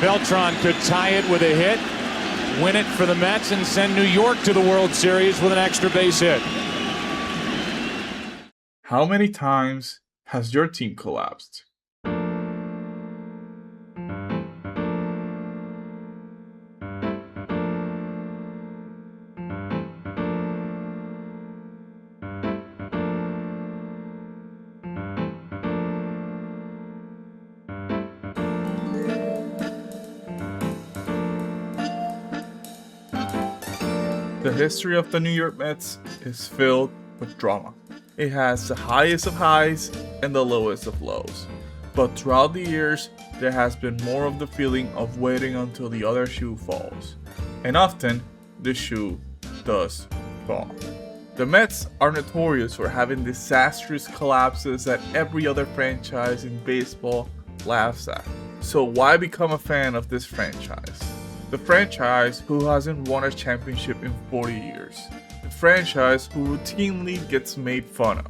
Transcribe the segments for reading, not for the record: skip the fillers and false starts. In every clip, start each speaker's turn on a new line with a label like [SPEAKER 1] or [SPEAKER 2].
[SPEAKER 1] Beltran could tie it with a hit, win it for the Mets, and send New York to the World Series with an extra base hit.
[SPEAKER 2] How many times has your team collapsed? The history of the New York Mets is filled with drama. It has the highest of highs and the lowest of lows. But throughout the years, there has been more of the feeling of waiting until the other shoe falls. And often, the shoe does fall. The Mets are notorious for having disastrous collapses that every other franchise in baseball laughs at. So why become a fan of this franchise? The franchise who hasn't won a championship in 40 years. The franchise who routinely gets made fun of.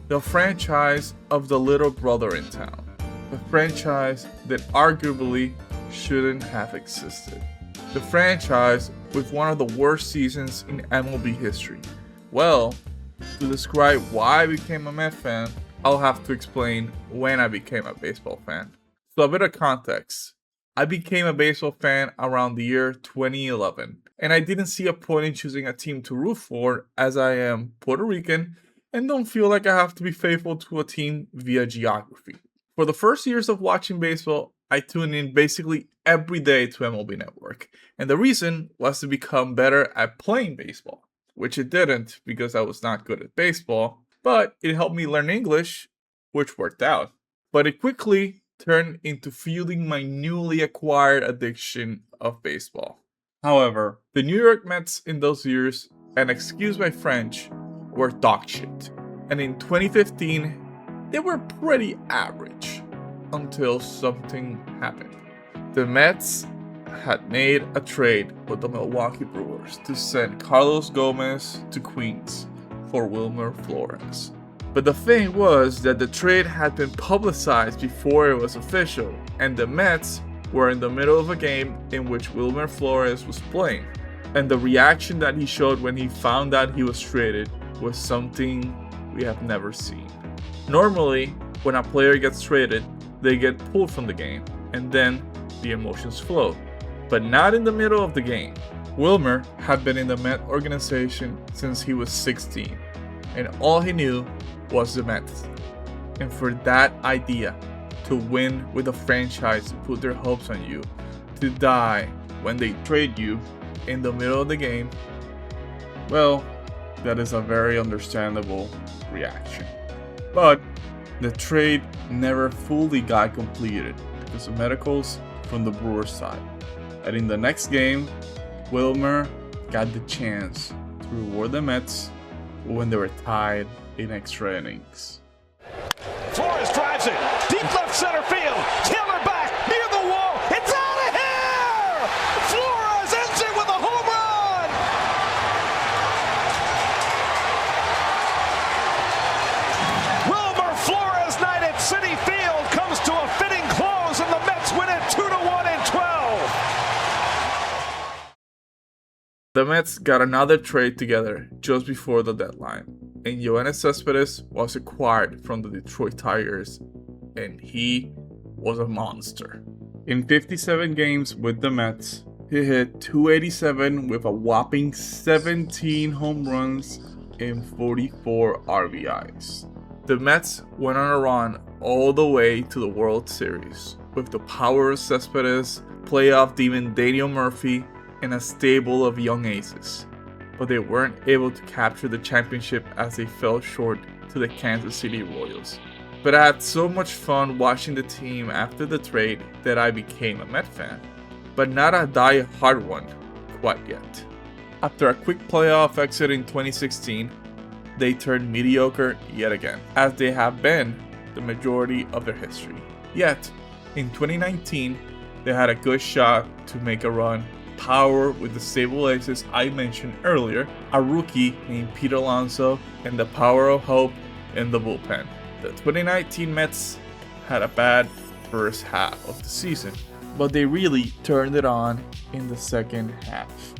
[SPEAKER 2] The franchise of the little brother in town. The franchise that arguably shouldn't have existed. The franchise with one of the worst seasons in MLB history. Well, to describe why I became a Mets fan, I'll have to explain when I became a baseball fan. So a bit of context. I became a baseball fan around the year 2011, and I didn't see a point in choosing a team to root for as I am Puerto Rican and don't feel like I have to be faithful to a team via geography. For the first years of watching baseball, I tuned in basically every day to MLB Network, and the reason was to become better at playing baseball, which it didn't because I was not good at baseball, but it helped me learn English, which worked out. But it quickly turned into fueling my newly acquired addiction of baseball. However, the New York Mets in those years, and excuse my French, were dog shit. And in 2015, they were pretty average until something happened. The Mets had made a trade with the Milwaukee Brewers to send Carlos Gomez to Queens for Wilmer Flores. But the thing was that the trade had been publicized before it was official, and the Mets were in the middle of a game in which Wilmer Flores was playing. And the reaction that he showed when he found out he was traded was something we have never seen. Normally, when a player gets traded, they get pulled from the game, and then the emotions flow. But not in the middle of the game. Wilmer had been in the Met organization since he was 16, and all he knew was the Mets. And for that idea, to win with a franchise to put their hopes on you, to die when they trade you in the middle of the game, well, that is a very understandable reaction. But the trade never fully got completed because of medicals from the Brewers side. And in the next game, Wilmer got the chance to reward the Mets when they were tied in extra innings.
[SPEAKER 3] Flores drives it, deep left center field, Taylor back, near the wall, it's out of here! Flores ends it with a home run! Wilmer Flores night at Citi Field comes to a fitting close and the Mets win it 2-1 in 12.
[SPEAKER 2] The Mets got another trade together just before the deadline, and Yoenis Cespedes was acquired from the Detroit Tigers, and he was a monster. In 57 games with the Mets, he hit .287 with a whopping 17 home runs and 44 RBIs. The Mets went on a run all the way to the World Series with the power of Cespedes, playoff demon Daniel Murphy, and a stable of young aces, but they weren't able to capture the championship as they fell short to the Kansas City Royals. But I had so much fun watching the team after the trade that I became a Met fan, but not a die-hard one quite yet. After a quick playoff exit in 2016, they turned mediocre yet again, as they have been the majority of their history. Yet, in 2019, they had a good shot to make a run, power with the stable aces I mentioned earlier, a rookie named Pete Alonso, and the power of hope in the bullpen. The 2019 Mets had a bad first half of the season, but they really turned it on in the second half.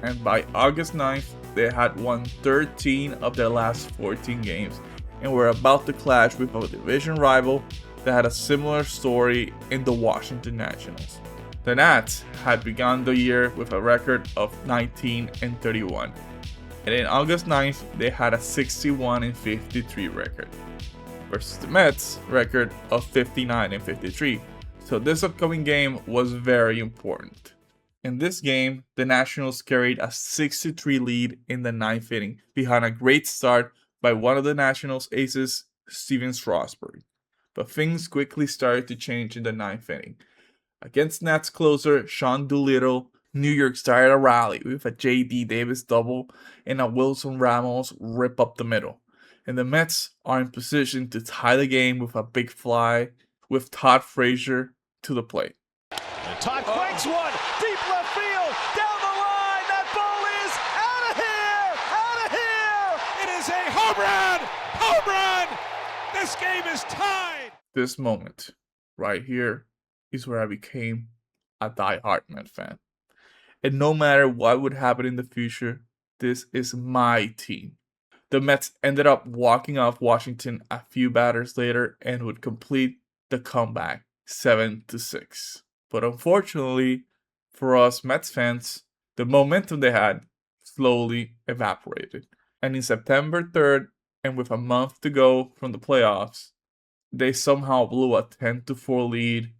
[SPEAKER 2] And by August 9th, they had won 13 of their last 14 games and were about to clash with a division rival that had a similar story in the Washington Nationals. The Nats had begun the year with a record of 19-31, and in August 9th, they had a 61-53 record versus the Mets record of 59-53. So this upcoming game was very important. In this game, the Nationals carried a 6-3 lead in the 9th inning behind a great start by one of the Nationals' aces, Steven Strasburg. But things quickly started to change in the 9th inning. Against Nats closer Sean Doolittle, New York started a rally with a J.D. Davis double and a Wilson Ramos rip up the middle. And the Mets are in position to tie the game with a big fly with Todd Frazier to the plate.
[SPEAKER 3] And Todd cranks one, deep left field, down the line, that ball is out of here! It is a home run! This game is tied!
[SPEAKER 2] This moment, right here, is where I became a die-hard Met fan. And no matter what would happen in the future, this is my team. The Mets ended up walking off Washington a few batters later and would complete the comeback 7-6. But unfortunately for us Mets fans, the momentum they had slowly evaporated. And in September 3rd, and with a month to go from the playoffs, they somehow blew a 10-4 lead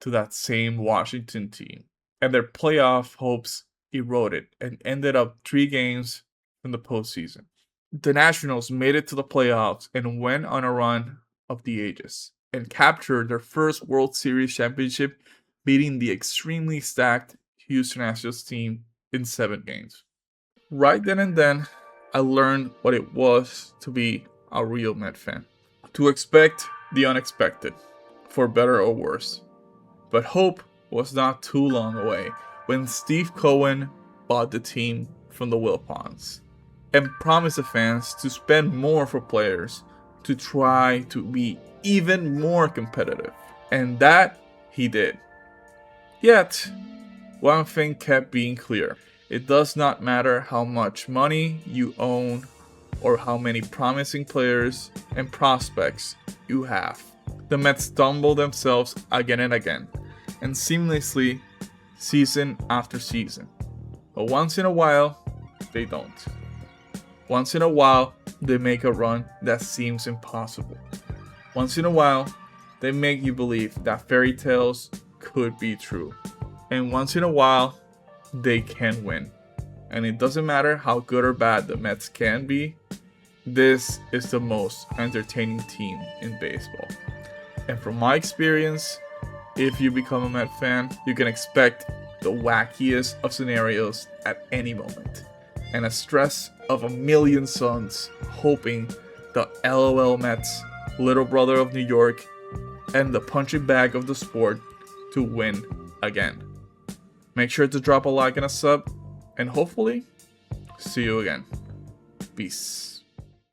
[SPEAKER 2] to that same Washington team. And their playoff hopes eroded and ended up 3 games from the postseason. The Nationals made it to the playoffs and went on a run of the ages and captured their first World Series championship, beating the extremely stacked Houston Astros team in 7 games. Right then and then, I learned what it was to be a real Met fan. To expect the unexpected, for better or worse. But hope was not too long away when Steve Cohen bought the team from the Wilpons and promised the fans to spend more for players to try to be even more competitive. And that he did. Yet, one thing kept being clear. It does not matter how much money you own or how many promising players and prospects you have. The Mets stumble themselves again and again, and seamlessly season after season. But once in a while, they don't. Once in a while, they make a run that seems impossible. Once in a while, they make you believe that fairy tales could be true. And once in a while, they can win. And it doesn't matter how good or bad the Mets can be, this is the most entertaining team in baseball. And from my experience, if you become a Met fan, you can expect the wackiest of scenarios at any moment. And a stress of a million suns hoping the LOL Mets, little brother of New York, and the punching bag of the sport to win again. Make sure to drop a like and a sub, and hopefully, see you again. Peace.